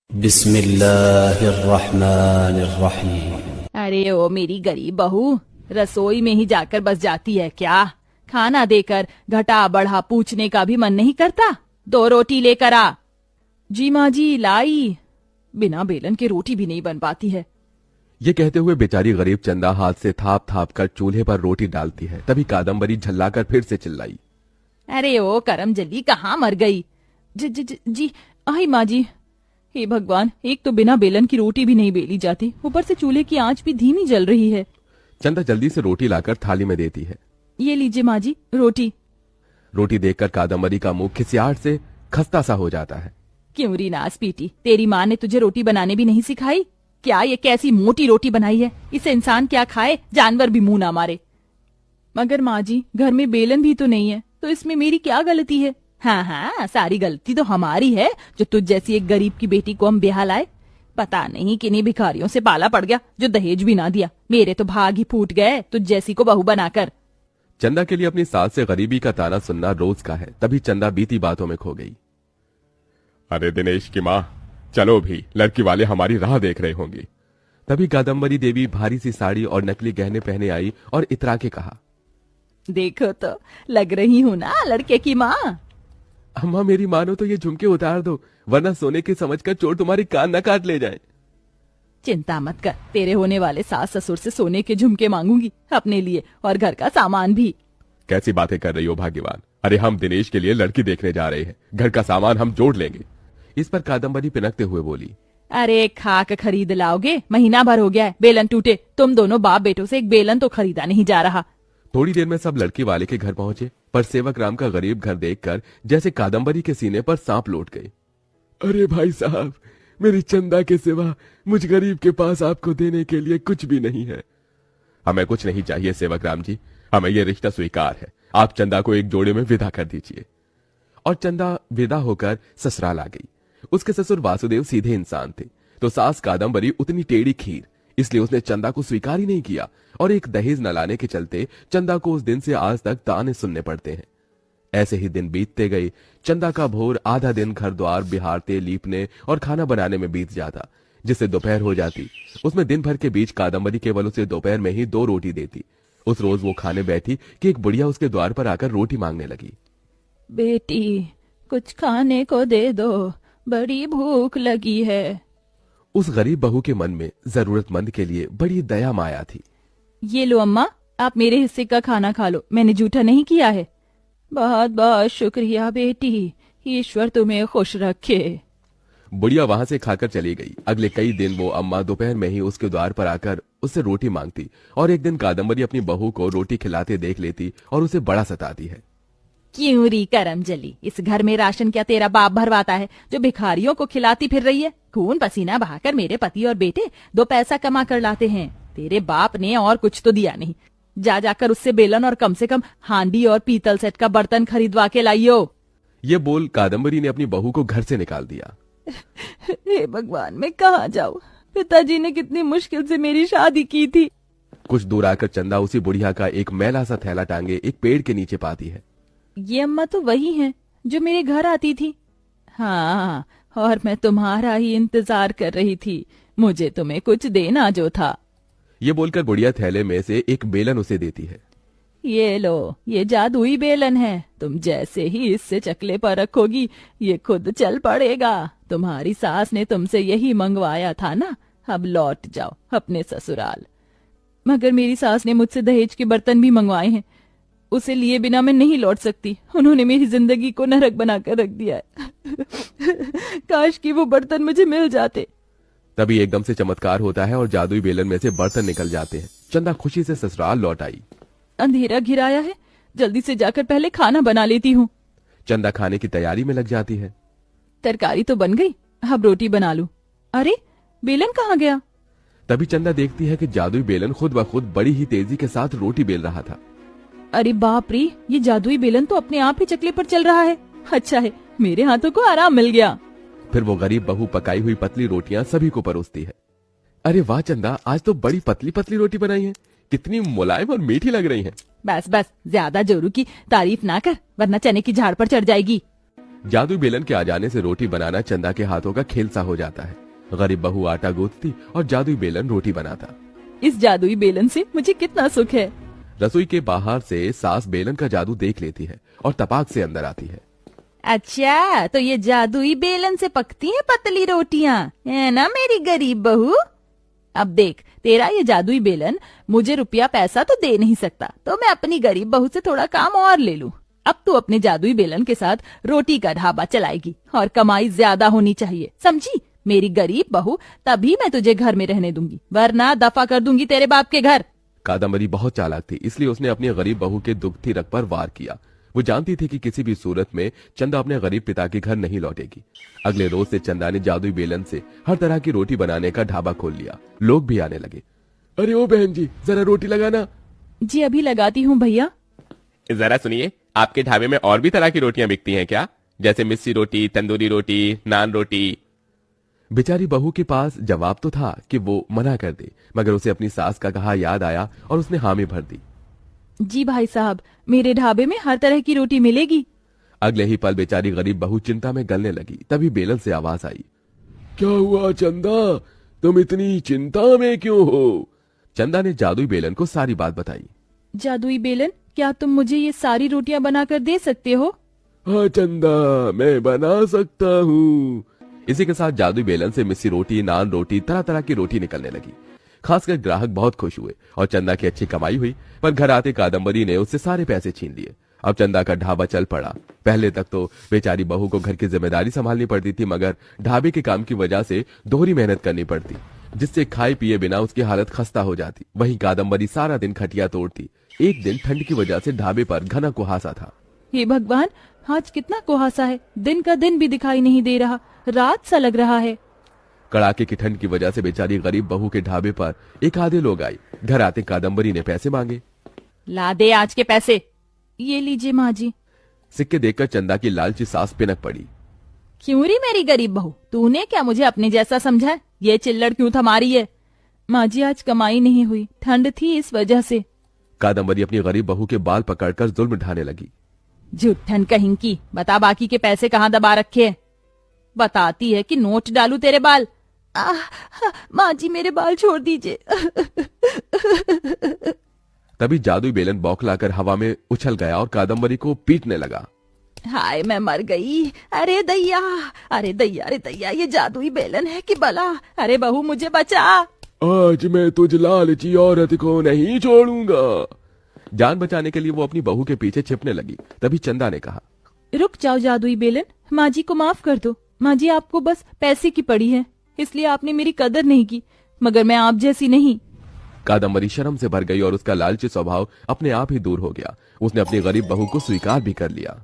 बिस्मिल्लाहिर्रहमानिर्रहीम। अरे ओ मेरी गरीब बहू, रसोई में ही जाकर बस जाती है क्या? खाना देकर घटा बढ़ा पूछने का भी मन नहीं करता? 2 रोटी लेकर आ। जी माँ जी लाई। बिना बेलन के रोटी भी नहीं बन पाती है। ये कहते हुए बेचारी गरीब चंदा हाथ से थाप थाप कर चूल्हे पर रोटी डालती है। तभी कादम्बरी झल्लाकर फिर से चिल्लाई, अरे ओ करम जल्दी कहाँ मर गई? जी जी जी, जी आई माँ जी। हे भगवान, एक तो बिना बेलन की रोटी भी नहीं बेली जाती, ऊपर से चूल्हे की आंच भी धीमी जल रही है। चंदा जल्दी से रोटी लाकर थाली में देती है। ये लीजिए माँ जी रोटी। रोटी देखकर कादम्बरी का मुंह खिसियाहट से खस्ता सा हो जाता है। क्यों री नास पीटी, तेरी माँ ने तुझे रोटी बनाने भी नहीं सिखाई क्या? ये कैसी मोटी रोटी बनाई है, इसे इंसान क्या खाए, जानवर भी मुंह ना मारे। मगर माँ जी घर में बेलन भी तो नहीं है, तो इसमें मेरी क्या गलती है? हाँ हाँ, सारी गलती तो हमारी है जो तुझ जैसी एक गरीब की बेटी को हम ब्याह लाए। पता नहीं किन्हीं भिखारियों से पाला पड़ गया जो दहेज भी ना दिया। मेरे तो भाग ही फूट गए तुझ जैसी को बहू बनाकर। चंदा के लिए अपनी सास से गरीबी का ताना सुनना रोज का है। तभी चंदा बीती बातों में खो गई। अरे दिनेश की माँ, चलो भी, लड़की वाले हमारी राह देख रहे होंगे। तभी कादम्बरी देवी भारी सी साड़ी और नकली गहने पहने आई और इतरा के कहा, देखो तो लग रही हूँ ना लड़के की माँ। अम्मा मेरी मानो तो ये झुमके उतार दो, वरना सोने के समझकर चोर तुम्हारी कान न काट ले जाए। चिंता मत कर, तेरे होने वाले सास ससुर से सोने के झुमके मांगूंगी अपने लिए और घर का सामान भी। कैसी बातें कर रही हो भाग्यवान? अरे हम दिनेश के लिए लड़की देखने जा रहे हैं, घर का सामान हम जोड़ लेंगे। इस पर कादम्बरी पिनकते हुए बोली, अरे खाक खरीद लाओगे? महीना भर हो गया है बेलन टूटे, तुम दोनों बाप बेटों से एक बेलन तो खरीदा नहीं जा रहा। थोड़ी देर में सब लड़की वाले के घर पहुंचे, पर सेवक राम का गरीब घर देखकर जैसे कादम्बरी के सीने पर सांप लौट गए। अरे भाई साहब, मेरी चंदा के सिवा मुझ गरीब के पास आपको देने के लिए कुछ भी नहीं है। हमें कुछ नहीं चाहिए सेवक राम जी, हमें यह रिश्ता स्वीकार है। आप चंदा को एक जोड़े में विदा कर दीजिए। और चंदा विदा होकर ससुराल आ गई। उसके ससुर वासुदेव सीधे इंसान थे, तो सास कादम्बरी उतनी टेढ़ी खीर, इसलिए उसने चंदा को स्वीकार ही नहीं किया। और एक दहेज न लाने के चलते चंदा को उस दिन से आज तक ताने सुनने पड़ते हैं। ऐसे ही दिन बीतते गए। चंदा का भोर आधा दिन घर द्वार बिहारते, लीपने और खाना बनाने में बीत जाता, जिससे दोपहर हो जाती। उसमें दिन भर के बीच कादम्बरी केवल उसे दोपहर में ही 2 रोटी देती। उस रोज वो खाने बैठी कि एक बुढ़िया उसके द्वार पर आकर रोटी मांगने लगी। बेटी कुछ खाने को दे दो, बड़ी भूख लगी है। उस गरीब बहू के मन में जरूरतमंद के लिए बड़ी दया माया थी। ये लो अम्मा, आप मेरे हिस्से का खाना खा लो, मैंने जूठा नहीं किया है। बहुत बहुत शुक्रिया बेटी, ईश्वर तुम्हें खुश रखे। बुढ़िया वहां से खाकर चली गई। अगले कई दिन वो अम्मा दोपहर में ही उसके द्वार पर आकर उससे रोटी मांगती। और एक दिन कादम्बरी अपनी बहू को रोटी खिलाते देख लेती और उसे बड़ा सताती है। क्यों री करम जली, इस घर में राशन क्या तेरा बाप भरवाता है जो भिखारियों को खिलाती फिर रही है? खून पसीना बहाकर मेरे पति और बेटे 2 पैसा कमा कर लाते हैं। तेरे बाप ने और कुछ तो दिया नहीं। जा जाकर उससे बेलन और कम से कम हांडी और पीतल सेट का बर्तन खरीदवा के लाइयो। ये बोल कादम्बरी ने अपनी बहू को घर से निकाल दिया। हे भगवान, मैं कहाँ जाऊँ? पिताजी ने कितनी मुश्किल से मेरी शादी की थी। कुछ दूर आकर चंदा उसी बुढ़िया का एक मैला सा थैला टांगे एक पेड़ के नीचे पाती है। ये अम्मा तो वही हैं जो मेरे घर आती थी। हाँ, और मैं तुम्हारा ही इंतजार कर रही थी, मुझे तुम्हें कुछ देना जो था। ये बोलकर बुढ़िया थैले में से एक बेलन उसे देती है। ये लो, ये जादुई बेलन है, तुम जैसे ही इससे चकले पर रखोगी ये खुद चल पड़ेगा। तुम्हारी सास ने तुमसे यही मंगवाया था ना, अब लौट जाओ अपने ससुराल। मगर मेरी सास ने मुझसे दहेज के बर्तन भी मंगवाए हैं, उसे लिए बिना मैं नहीं लौट सकती। उन्होंने मेरी जिंदगी को नरक बनाकर रख दिया है। काश कि वो बर्तन मुझे मिल जाते। तभी एकदम से चमत्कार होता है और जादुई बेलन में से बर्तन निकल जाते हैं। चंदा खुशी से ससुराल लौट आई। अंधेरा घिराया है, जल्दी से जाकर पहले खाना बना लेती हूँ। चंदा खाने की तैयारी में लग जाती है। तरकारी तो बन गई, अब रोटी बना लूं। अरे बेलन कहाँ गया? तभी चंदा देखती है कि जादुई बेलन खुद ब खुद बड़ी ही तेजी के साथ रोटी बेल रहा था। अरे बाप रे, ये जादुई बेलन तो अपने आप ही चकले पर चल रहा है। अच्छा है, मेरे हाथों को आराम मिल गया। फिर वो गरीब बहू पकाई हुई पतली रोटियां सभी को परोसती है। अरे वाह चंदा, आज तो बड़ी पतली पतली रोटी बनाई है, कितनी मुलायम और मीठी लग रही है। बस बस, ज्यादा जोरू की तारीफ ना कर, वरना चने की झाड़ पर चढ़ जाएगी। जादुई बेलन के आ जाने से रोटी बनाना चंदा के हाथों का खेल सा हो जाता है। गरीब बहू आटा गूंथती और जादुई बेलन रोटी बनाता। इस जादुई बेलन से मुझे कितना सुख है। रसोई के बाहर से सास बेलन का जादू देख लेती है और तपाक से अंदर आती है। अच्छा, तो ये जादुई बेलन से पकती हैं पतली रोटियां, है ना मेरी गरीब बहू? अब देख, तेरा ये जादुई बेलन मुझे रुपया पैसा तो दे नहीं सकता, तो मैं अपनी गरीब बहू से थोड़ा काम और ले लूं। अब तू अपने जादुई बेलन के साथ रोटी का ढाबा चलाएगी और कमाई ज्यादा होनी चाहिए, समझी मेरी गरीब बहू? तभी मैं तुझे घर में रहने दूंगी, वरना दफा कर दूंगी तेरे बाप के घर। कादम्बरी बहुत चालाक थी, इसलिए उसने अपनी गरीब बहू के दुखती रग पर वार किया। वो जानती थी कि किसी भी सूरत में चंदा अपने गरीब पिता के घर नहीं लौटेगी। अगले रोज से चंदा ने जादुई बेलन से हर तरह की रोटी बनाने का ढाबा खोल लिया। लोग भी आने लगे। अरे ओ बहन जी, जरा रोटी लगाना। जी अभी लगाती हूँ भैया। जरा सुनिए, आपके ढाबे में और भी तरह की रोटियां बिकती हैं क्या? जैसे मिस्सी रोटी, तंदूरी रोटी, नान रोटी। बेचारी बहू के पास जवाब तो था कि वो मना कर दे, मगर उसे अपनी सास का कहा याद आया और उसने हामी भर दी। जी भाई साहब, मेरे ढाबे में हर तरह की रोटी मिलेगी। अगले ही पल बेचारी गरीब बहू चिंता में गलने लगी। तभी बेलन से आवाज आई, क्या हुआ चंदा, तुम इतनी चिंता में क्यों हो? चंदा ने जादुई बेलन को सारी बात बताई। जादुई बेलन, क्या तुम मुझे ये सारी रोटियां बनाकर दे सकते हो? हाँ चंदा, मैं बना सकता हूँ। इसी के साथ जादुई बेलन से मिस्सी रोटी, नान रोटी, तरह तरह की रोटी निकलने लगी। खासकर ग्राहक बहुत खुश हुए और चंदा की अच्छी कमाई हुई। पर घर आते कादम्बरी ने उससे सारे पैसे छीन लिए। अब चंदा का ढाबा चल पड़ा। पहले तक तो बेचारी बहू को घर की जिम्मेदारी संभालनी पड़ती थी, मगर ढाबे के काम की वजह से दोहरी मेहनत करनी पड़ती, जिससे खाए पिए बिना उसकी हालत खस्ता हो जाती। वहीं कादम्बरी सारा दिन खटिया तोड़ती। एक दिन ठंड की वजह से ढाबे पर घना कुहासा था। हे भगवान, आज कितना कुहासा है, दिन का दिन भी दिखाई नहीं दे रहा, रात सा लग रहा है। कड़ाके की ठंड की वजह से बेचारी गरीब बहू के ढाबे पर एक आधे लोग आए। घर आते कादम्बरी ने पैसे मांगे। ला दे आज के पैसे। ये लीजिए माँ जी। सिक्के देखकर चंदा की लालची सास पिनक पड़ी। क्यों री मेरी गरीब बहू, तूने क्या मुझे अपने जैसा समझा है? ये चिल्लड़ क्यों थमारी है? माँ जी, आज कमाई नहीं हुई, ठंड थी इस वजह से। कादम्बरी अपनी गरीब बहू के बाल पकड़कर जुल्म ढाने लगी। झूठन कहीं की, बता बाकी के पैसे कहाँ दबा रखे हैं? बताती है कि नोट डालू तेरे बाल। माँ जी, मेरे बाल छोड़ दीजिए। तभी जादुई बेलन बौखलाकर हवा में उछल गया और कादम्बरी को पीटने लगा। हाय, मैं मर गई। अरे दैया, अरे दैया, अरे दैया, ये जादुई बेलन है कि बला? अरे बहू, मुझे बचा। आज मैं तुझ लालची औरत को नहीं छोड़ूंगा। जान बचाने के लिए वो अपनी बहू के पीछे छिपने लगी। तभी चंदा ने कहा, रुक जाओ जादुई बेलन, माँ जी को माफ कर दो। माँ जी, आपको बस पैसे की पड़ी है, इसलिए आपने मेरी कदर नहीं की, मगर मैं आप जैसी नहीं। कादम्बरी शर्म से भर गई और उसका लालची स्वभाव अपने आप ही दूर हो गया। उसने अपनी गरीब बहू को स्वीकार भी कर लिया।